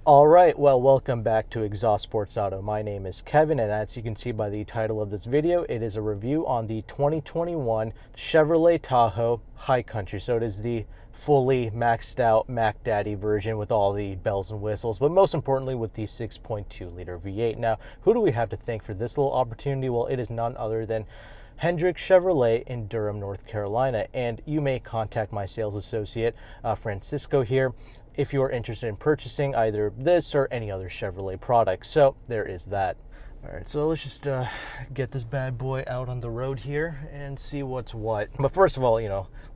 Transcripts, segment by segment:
All right, well, welcome back to Exhaust Sports Auto. My name is Kevin, and as you can see by the title of this video, it is a review on the 2021 Chevrolet Tahoe High Country. So it is the fully maxed out Mac Daddy version with all the bells and whistles, but most importantly with the 6.2 liter V8. Now, who do we have to thank for this little opportunity? Well, it is none other than Hendrick Chevrolet in Durham, North Carolina, and you may contact my sales associate, Francisco here, if you're interested in purchasing either this or any other Chevrolet product. So there is that. All right, so let's just get this bad boy out on the road here and see what's what. But first of all,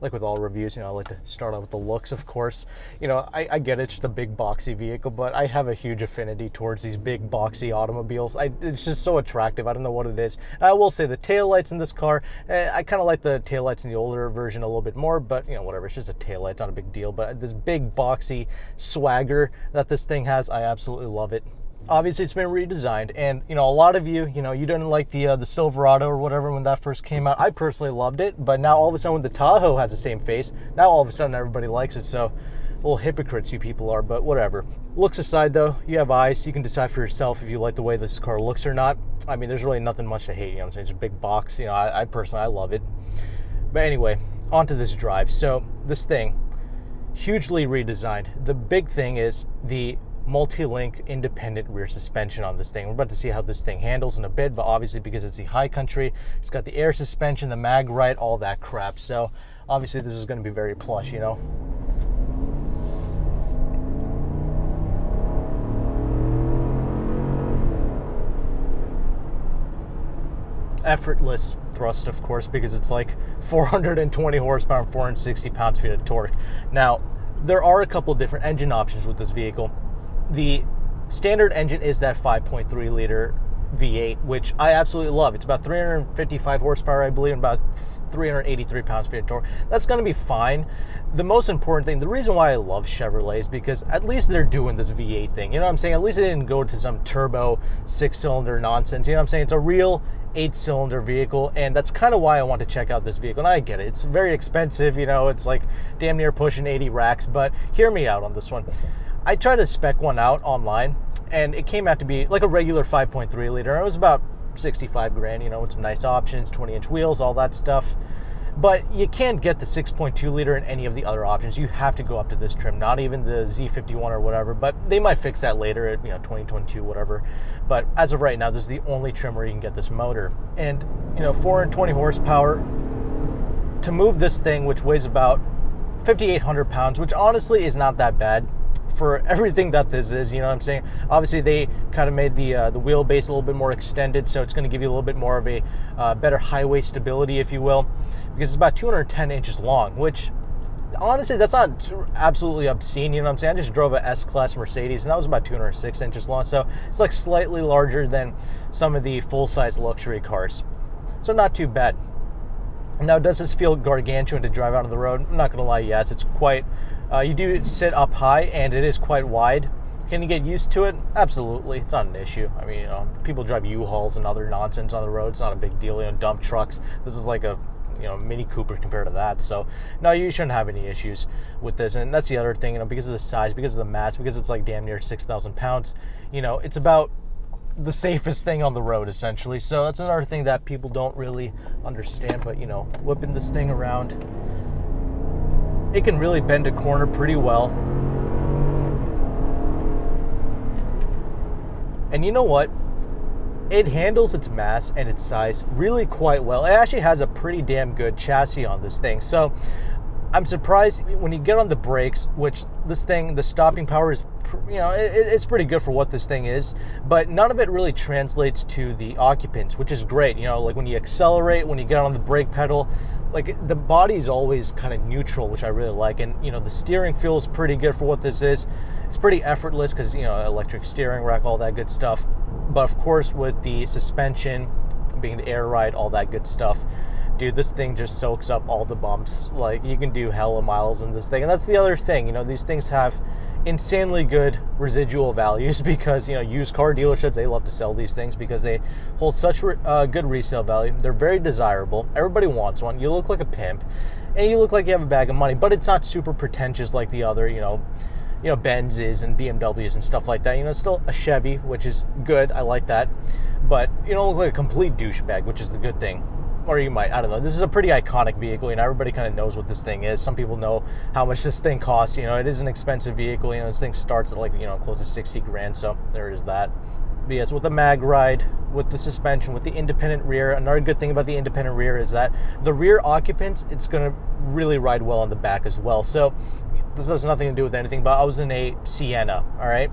like with all reviews, I like to start out with the looks, of course. I get it's just a big boxy vehicle, but I have a huge affinity towards these big boxy automobiles. It's just so attractive. I don't know what it is. And I will say the taillights in this car, I kind of like the taillights in the older version a little bit more, but whatever, it's just a taillight, it's not a big deal. But this big boxy swagger that this thing has, I absolutely love it. Obviously, it's been redesigned, and a lot of you, you didn't like the Silverado or whatever when that first came out. I personally loved it, but now all of a sudden, when the Tahoe has the same face, now all of a sudden everybody likes it. So, little hypocrites you people are, but whatever. Looks aside, though, you have eyes. You can decide for yourself if you like the way this car looks or not. I mean, there's really nothing much to hate. I'm saying? It's a big box. I personally, I love it. But anyway, onto this drive. So this thing, hugely redesigned. The big thing is the multi-link independent rear suspension on this thing. We're about to see how this thing handles in a bit, but obviously because it's the High Country, it's got the air suspension, the mag right, all that crap. So obviously this is going to be very plush, Effortless thrust, of course, because it's like 420 horsepower and 460 pounds-feet of torque. Now, there are a couple different engine options with this vehicle. The standard engine is that 5.3 liter V8, which I absolutely love. It's about 355 horsepower, I believe, and about 383 pounds-feet of torque. That's going to be fine. The most important thing, the reason why I love Chevrolet is because at least they're doing this V8 thing. You know what I'm saying? At least they didn't go to some turbo 6-cylinder nonsense. You know what I'm saying? It's a real 8-cylinder vehicle, and that's kind of why I want to check out this vehicle. And I get it. It's very expensive. It's like damn near pushing 80 racks, but hear me out on this one. I tried to spec one out online, and it came out to be like a regular 5.3 liter. It was about 65 grand, with some nice options, 20-inch wheels, all that stuff. But you can't get the 6.2 liter in any of the other options. You have to go up to this trim, not even the Z51 or whatever, but they might fix that later at 2022, whatever. But as of right now, this is the only trim where you can get this motor. And 420 horsepower to move this thing, which weighs about 5,800 pounds, which honestly is not that bad for everything that this is. You know what I'm saying? Obviously, they kind of made the wheelbase a little bit more extended, so it's going to give you a little bit more of a better highway stability, if you will, because it's about 210 inches long, which honestly, that's not absolutely obscene. You know what I'm saying? I just drove a S-Class Mercedes, and that was about 206 inches long, so it's like slightly larger than some of the full-size luxury cars. So not too bad. Now, does this feel gargantuan to drive out on the road? I'm not going to lie, yes. It's quite, you do sit up high, and it is quite wide. Can you get used to it? Absolutely. It's not an issue. I mean, people drive U-Hauls and other nonsense on the road. It's not a big deal. Dump trucks. This is like a, Mini Cooper compared to that. So, no, you shouldn't have any issues with this. And that's the other thing, because of the size, because of the mass, because it's like damn near 6,000 pounds, it's about the safest thing on the road, essentially. So that's another thing that people don't really understand. But whipping this thing around, it can really bend a corner pretty well. And you know what? It handles its mass and its size really quite well. It actually has a pretty damn good chassis on this thing. So I'm surprised when you get on the brakes, which this thing, the stopping power is, it's pretty good for what this thing is, but none of it really translates to the occupants, which is great. Like when you accelerate, when you get on the brake pedal, like the body is always kind of neutral, which I really like. And, the steering feels pretty good for what this is. It's pretty effortless because, electric steering rack, all that good stuff. But of course, with the suspension being the air ride, all that good stuff, dude, this thing just soaks up all the bumps. Like, you can do hella miles in this thing. And that's the other thing, these things have insanely good residual values because, used car dealerships, they love to sell these things because they hold such good resale value. They're very desirable. Everybody wants one. You look like a pimp, and you look like you have a bag of money, but it's not super pretentious like the other, Benzes and BMWs and stuff like that. It's still a Chevy, which is good. I like that. But you don't look like a complete douchebag, which is the good thing. Or you might, I don't know. This is a pretty iconic vehicle. Everybody kind of knows what this thing is. Some people know how much this thing costs. It is an expensive vehicle. This thing starts at close to 60 grand. So there is that. But yes, with the mag ride, with the suspension, with the independent rear. Another good thing about the independent rear is that the rear occupants, it's going to really ride well on the back as well. So this has nothing to do with anything, but I was in a Sienna, all right?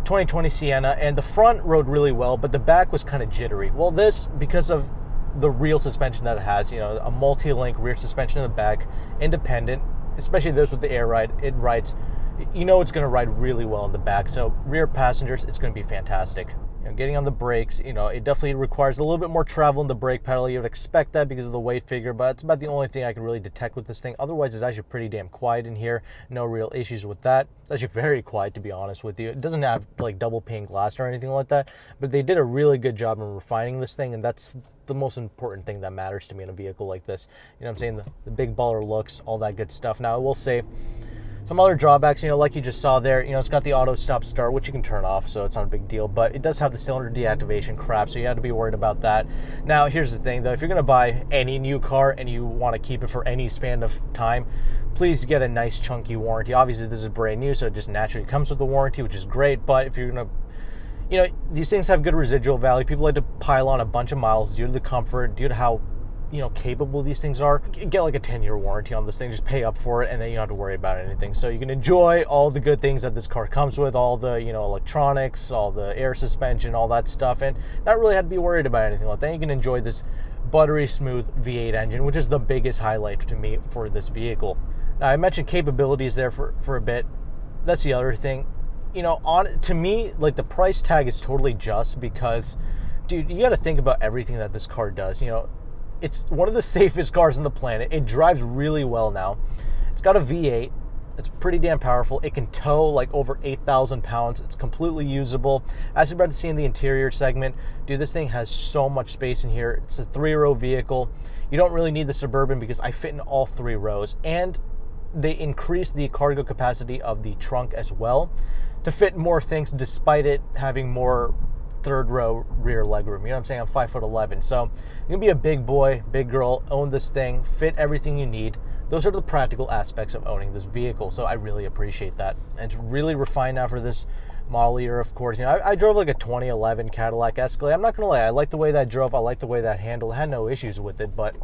2020 Sienna, and the front rode really well, but the back was kind of jittery. Well, this, because of the real suspension that it has, a multi-link rear suspension in the back, independent, especially those with the air ride, it rides, it's going to ride really well in the back. So rear passengers, it's going to be fantastic. Getting on the brakes, it definitely requires a little bit more travel in the brake pedal. You would expect that because of the weight figure, but it's about the only thing I can really detect with this thing. Otherwise, it's actually pretty damn quiet in here. No real issues with that. It's actually very quiet, to be honest with you. It doesn't have double pane glass or anything like that, but they did a really good job in refining this thing, and that's the most important thing that matters to me in a vehicle like this. I'm saying? The big baller looks, all that good stuff. Now, I will say, some other drawbacks, like you just saw there, it's got the auto stop start, which you can turn off, so it's not a big deal, but it does have the cylinder deactivation crap, so you have to be worried about that. Now, here's the thing, though. If you're going to buy any new car and you want to keep it for any span of time, please get a nice chunky warranty. Obviously, this is brand new, so it just naturally comes with a warranty, which is great, but if you're going to, these things have good residual value. People like to pile on a bunch of miles due to the comfort, due to how capable these things are. Get like a 10-year warranty on this thing. Just pay up for it, and then you don't have to worry about anything. So you can enjoy all the good things that this car comes with, all the electronics, all the air suspension, all that stuff, and not really have to be worried about anything like that. You can enjoy this buttery smooth V8 engine, which is the biggest highlight to me for this vehicle. Now, I mentioned capabilities there for a bit. That's the other thing. To me, the price tag is totally just because, dude, you got to think about everything that this car does. It's one of the safest cars on the planet. It drives really well now. It's got a V8. It's pretty damn powerful. It can tow over 8,000 pounds. It's completely usable. As you're about to see in the interior segment, dude, this thing has so much space in here. It's a 3-row vehicle. You don't really need the Suburban because I fit in all 3 rows. And they increased the cargo capacity of the trunk as well to fit more things, despite it having more 3rd row rear legroom. I'm saying? I'm 5'11", so you can be a big boy, big girl, own this thing, fit everything you need. Those are the practical aspects of owning this vehicle, so I really appreciate that. And it's really refined now for this model year, of course. I drove a 2011 Cadillac Escalade. I'm not gonna lie, I like the way that drove. I like the way that handled. I had no issues with it, but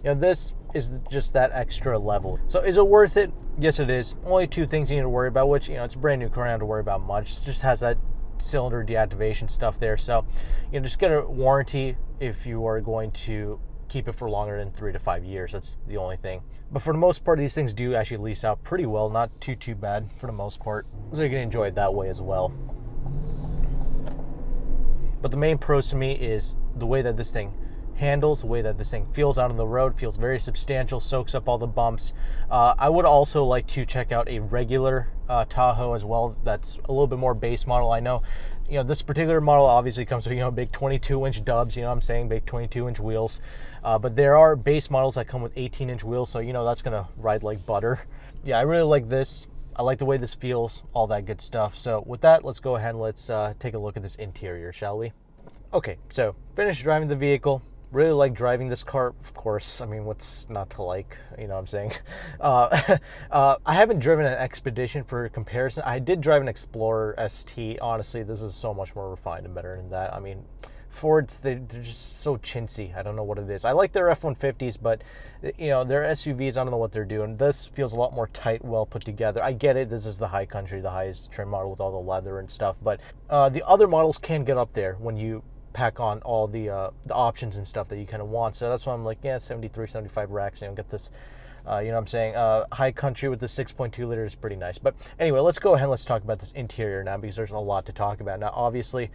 this is just that extra level. So is it worth it? Yes, it is. Only 2 things you need to worry about, which it's a brand new car. I don't have to worry about much. It just has that cylinder deactivation stuff there, so just get a warranty if you are going to keep it for longer than 3 to 5 years. That's the only thing. But for the most part, these things do actually lease out pretty well. Not too bad for the most part, so you can enjoy it that way as well. But the main pros to me is the way that this thing handles, the way that this thing feels out on the road. Feels very substantial, soaks up all the bumps. I would also like to check out a regular Tahoe as well. That's a little bit more base model. I know this particular model obviously comes with big 22-inch dubs, I'm saying, big 22-inch wheels, but there are base models that come with 18-inch wheels, so that's gonna ride like butter. Yeah, I really like this. I like the way this feels, all that good stuff. So with that, let's go ahead and let's take a look at this interior, shall we? Okay, so finished driving the vehicle. Really like driving this car, of course. I mean, what's not to like, what I'm saying? I haven't driven an Expedition for comparison. I did drive an Explorer ST. Honestly, this is so much more refined and better than that. I mean, Fords, they're just so chintzy. I don't know what it is. I like their F-150s, but, their SUVs, I don't know what they're doing. This feels a lot more tight, well put together. I get it. This is the high country, the highest trim model with all the leather and stuff, but the other models can get up there when you pack on all the options and stuff that you kind of want. So that's why I'm like, yeah, 73, 75 racks, get this, high country with the 6.2 liter is pretty nice. But anyway, let's go ahead and let's talk about this interior now, because there's a lot to talk about. Now, obviously,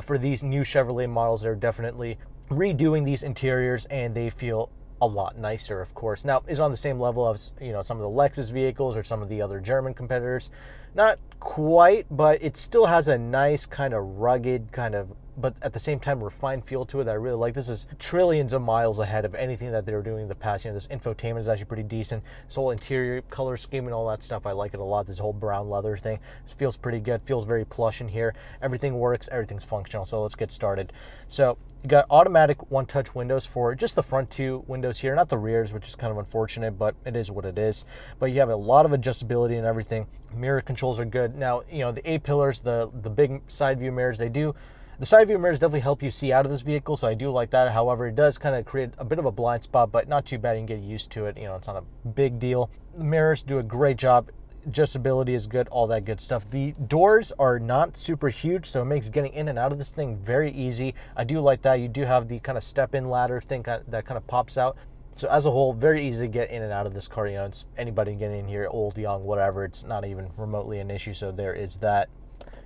for these new Chevrolet models, they're definitely redoing these interiors, and they feel a lot nicer, of course. Now, is on the same level as, some of the Lexus vehicles or some of the other German competitors. Not quite, but it still has a nice kind of rugged kind of but at the same time refined feel to it that I really like. This is trillions of miles ahead of anything that they were doing in the past. This infotainment is actually pretty decent. This whole interior color scheme and all that stuff, I like it a lot. This whole brown leather thing, it feels pretty good, feels very plush in here. Everything works, everything's functional. So let's get started. So you got automatic one-touch windows for just the front two windows here, not the rears, which is kind of unfortunate, but it is what it is. But you have a lot of adjustability and everything. Mirror controls are good. Now, the A-pillars, the big side view mirrors, the side view mirrors definitely help you see out of this vehicle, so I do like that. However, it does kind of create a bit of a blind spot, but not too bad. You can get used to it. It's not a big deal. The mirrors do a great job. Adjustability is good, all that good stuff. The doors are not super huge, so it makes getting in and out of this thing very easy. I do like that. You do have the kind of step-in ladder thing that kind of pops out. So as a whole, very easy to get in and out of this car. It's anybody getting in here, old, young, whatever. It's not even remotely an issue, so there is that.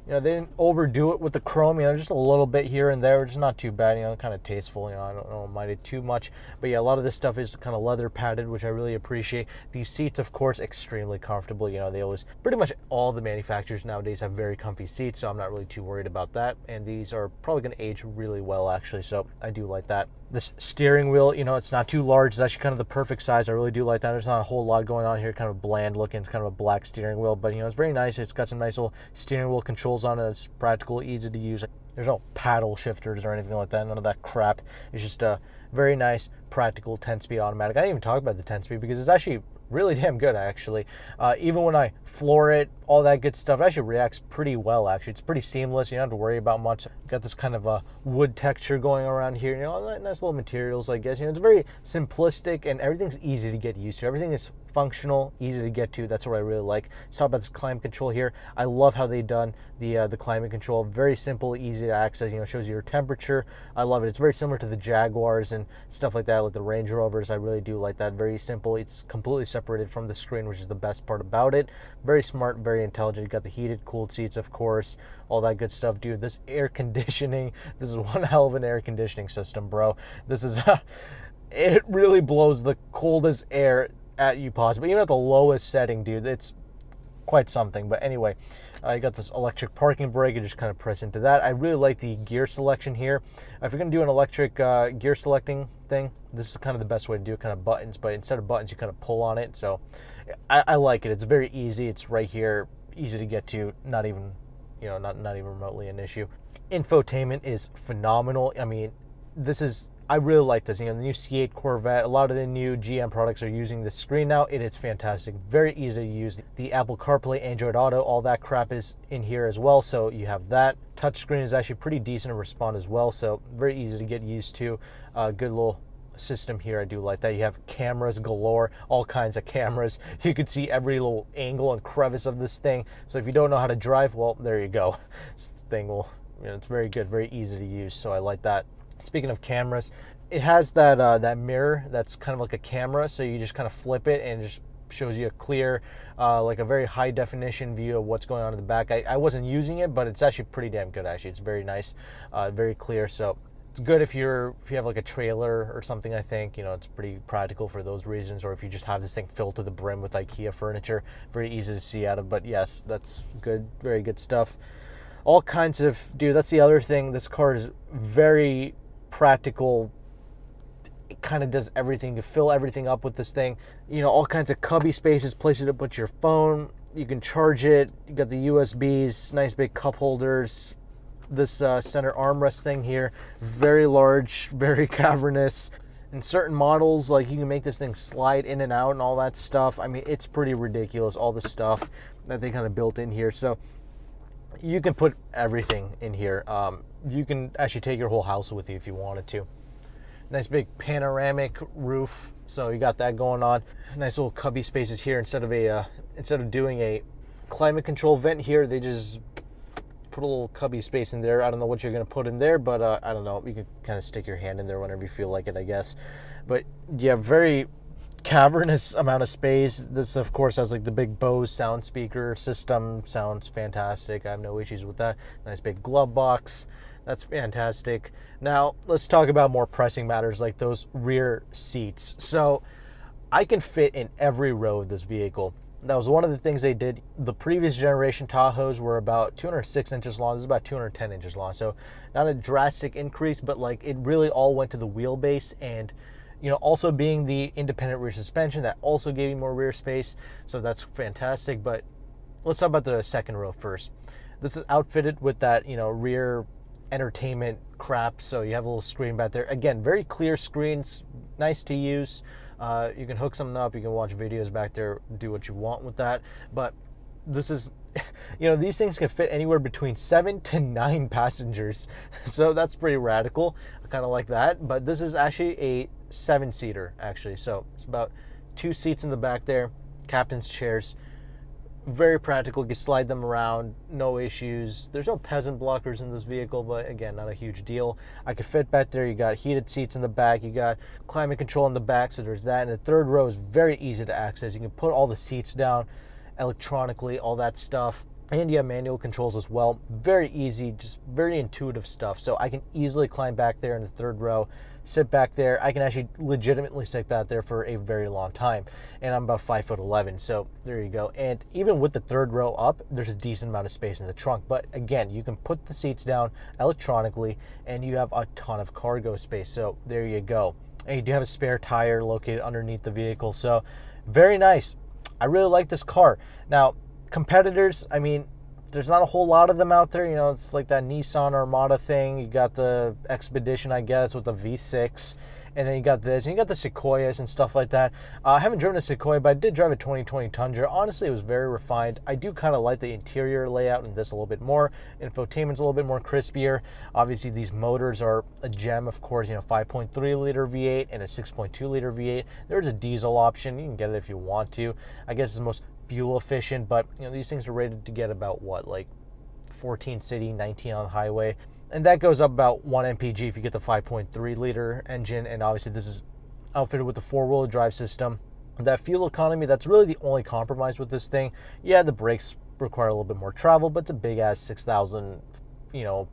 They didn't overdo it with the chrome, just a little bit here and there. It's not too bad, kind of tasteful. I don't mind it too much. But yeah, a lot of this stuff is kind of leather padded, which I really appreciate. These seats, of course, extremely comfortable. They always, pretty much all the manufacturers nowadays have very comfy seats, so I'm not really too worried about that. And these are probably going to age really well, actually, so I do like that. This steering wheel, it's not too large. It's actually kind of the perfect size. I really do like that. There's not a whole lot going on here, kind of bland looking. It's kind of a black steering wheel, but it's very nice. It's got some nice little steering wheel controls on it. It's practical, easy to use. There's no paddle shifters or anything like that. None of that crap. It's just a very nice, practical 10-speed automatic. I didn't even talk about the 10-speed because it's actually really damn good, actually. Even when I floor it, all that good stuff, it actually reacts pretty well, actually. It's pretty seamless. You don't have to worry about much. Got this kind of a wood texture going around here. Nice little materials, I guess. It's very simplistic, and everything's easy to get used to. Everything is functional, easy to get to. That's what I really like. Let's talk about this climate control here. I love how they've done the climate control. Very simple, easy to access. It shows you your temperature. I love it. It's very similar to the Jaguars and stuff like that, like the Range Rovers. I really do like that. Very simple. It's completely separated from the screen, which is the best part about it. Very smart, very intelligent. You got the heated, cooled seats, of course, all that good stuff. Dude, this air conditioning, this is one hell of an air conditioning system, bro. This is, it really blows the coldest air at you possible. Even at the lowest setting, dude, it's quite something. But anyway, you got this electric parking brake. You just kind of press into that. I really like the gear selection here. If you're going to do an electric gear selecting thing, this is kind of the best way to do it, kind of buttons. But instead of buttons, you kind of pull on it. So I like it. It's very easy. It's right here, easy to get to. Not even, not even remotely an issue. Infotainment is phenomenal. I really like this. The new C8 Corvette, a lot of the new GM products are using this screen now. It is fantastic. Very easy to use. The Apple CarPlay, Android Auto, all that crap is in here as well. So you have that. Touchscreen is actually pretty decent to respond as well. So very easy to get used to. Good little system here. I do like that. You have cameras galore, all kinds of cameras. You can see every little angle and crevice of this thing. So if you don't know how to drive, well, there you go. This thing will, it's very good, very easy to use. So I like that. Speaking of cameras, it has that mirror that's kind of like a camera, so you just kind of flip it and it just shows you a clear, like a very high definition view of what's going on in the back. I wasn't using it, but it's actually pretty damn good, actually. It's very nice, very clear, so it's good if you have like a trailer or something, I think. It's pretty practical for those reasons, or if you just have this thing filled to the brim with IKEA furniture, very easy to see out of. But yes, that's good, very good stuff. All kinds of, dude, that's the other thing. This car is very practical. It kind of does everything. You fill everything up with this thing. All kinds of cubby spaces, places to put your phone. You can charge it. You got the USBs, nice big cup holders. This center armrest thing here, very large, very cavernous. In certain models, like, you can make this thing slide in and out and all that stuff. It's pretty ridiculous, all the stuff that they kind of built in here. So you can put everything in here. You can actually take your whole house with you if you wanted to. Nice big panoramic roof, so you got that going on. Nice little cubby spaces here. Instead of doing a climate control vent here, they just put a little cubby space in there. I don't know what you're going to put in there, but I don't know. You can kind of stick your hand in there whenever you feel like it, I guess. But yeah, very cavernous amount of space. This, of course, has like the big Bose sound speaker system. Sounds fantastic. I have no issues with that. Nice big glove box. That's fantastic. Now, let's talk about more pressing matters, like those rear seats. So I can fit in every row of this vehicle. That was one of the things they did. The previous generation Tahoes were about 206 inches long. This is about 210 inches long. So not a drastic increase, but like it really all went to the wheelbase, and also being the independent rear suspension, that also gave you more rear space. So that's fantastic. But let's talk about the second row first. This is outfitted with that, rear entertainment crap. So you have a little screen back there. Again, very clear screens, nice to use. You can hook something up, you can watch videos back there, do what you want with that. But this is, these things can fit anywhere between 7 to 9 passengers. So that's pretty radical. I kind of like that. But this is actually a 7-seater, actually. So it's about 2 seats in the back there, captain's chairs. Very practical. You can slide them around, no issues. There's no peasant blockers in this vehicle, but again, not a huge deal. I could fit back there. You got heated seats in the back. You got climate control in the back, so there's that. And the third row is very easy to access. You can put all the seats down electronically, all that stuff. And you have manual controls as well. Very easy, just very intuitive stuff. So I can easily climb back there in the third row, sit back there. I can actually legitimately sit back there for a very long time. And I'm about 5'11", so there you go. And even with the third row up, there's a decent amount of space in the trunk. But again, you can put the seats down electronically, and you have a ton of cargo space. So there you go. And you do have a spare tire located underneath the vehicle. So very nice. I really like this car. Now, competitors, I mean, there's not a whole lot of them out there. It's like that Nissan Armada thing. You got the Expedition, I guess, with the V6. And then you got this. And you got the Sequoias and stuff like that. I haven't driven a Sequoia, but I did drive a 2020 Tundra. Honestly, it was very refined. I do kind of like the interior layout in this a little bit more. Infotainment's a little bit more crispier. Obviously, these motors are a gem, of course. 5.3 liter V8 and a 6.2 liter V8. There's a diesel option. You can get it if you want to. I guess it's the most fuel efficient, but these things are rated to get about like 14 city, 19 on the highway, and that goes up about 1 mpg if you get the 5.3 liter engine. And obviously this is outfitted with the 4-wheel drive system. That fuel economy, that's really the only compromise with this thing. Yeah, the brakes require a little bit more travel, but it's a big ass 6,000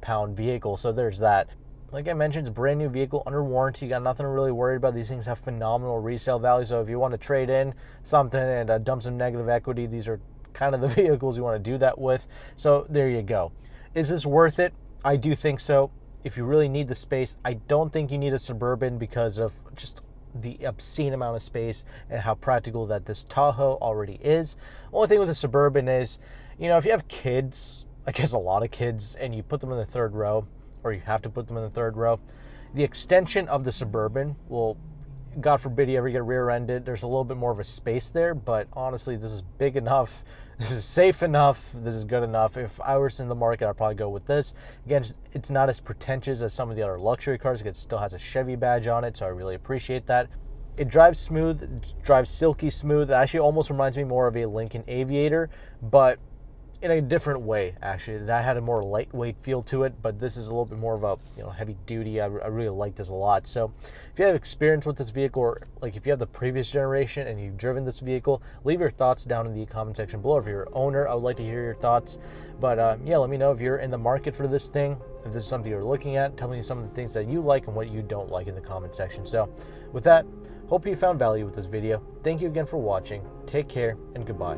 pound vehicle, so there's that. Like I mentioned, it's a brand new vehicle under warranty. You got nothing to really worry about. These things have phenomenal resale value. So if you want to trade in something and dump some negative equity, these are kind of the vehicles you want to do that with. So there you go. Is this worth it? I do think so. If you really need the space, I don't think you need a Suburban because of just the obscene amount of space and how practical that this Tahoe already is. Only thing with a Suburban is, if you have kids, I guess a lot of kids, and you put them in the third row, or you have to put them in the third row, the extension of the Suburban will, God forbid you ever get rear-ended, there's a little bit more of a space there, but honestly, this is big enough, this is safe enough, this is good enough. If I was in the market, I'd probably go with this. Again, it's not as pretentious as some of the other luxury cars, because it still has a Chevy badge on it, so I really appreciate that. It drives smooth, it drives silky smooth. It actually almost reminds me more of a Lincoln Aviator, but in a different way, actually. That had a more lightweight feel to it, but this is a little bit more of a heavy duty. I really like this a lot. So if you have experience with this vehicle, or like if you have the previous generation and you've driven this vehicle, leave your thoughts down in the comment section below. If you're an owner, I would like to hear your thoughts. But yeah, let me know if you're in the market for this thing, if this is something you're looking at. Tell me some of the things that you like and what you don't like in the comment section. So with that, hope you found value with this video. Thank you again for watching. Take care and goodbye.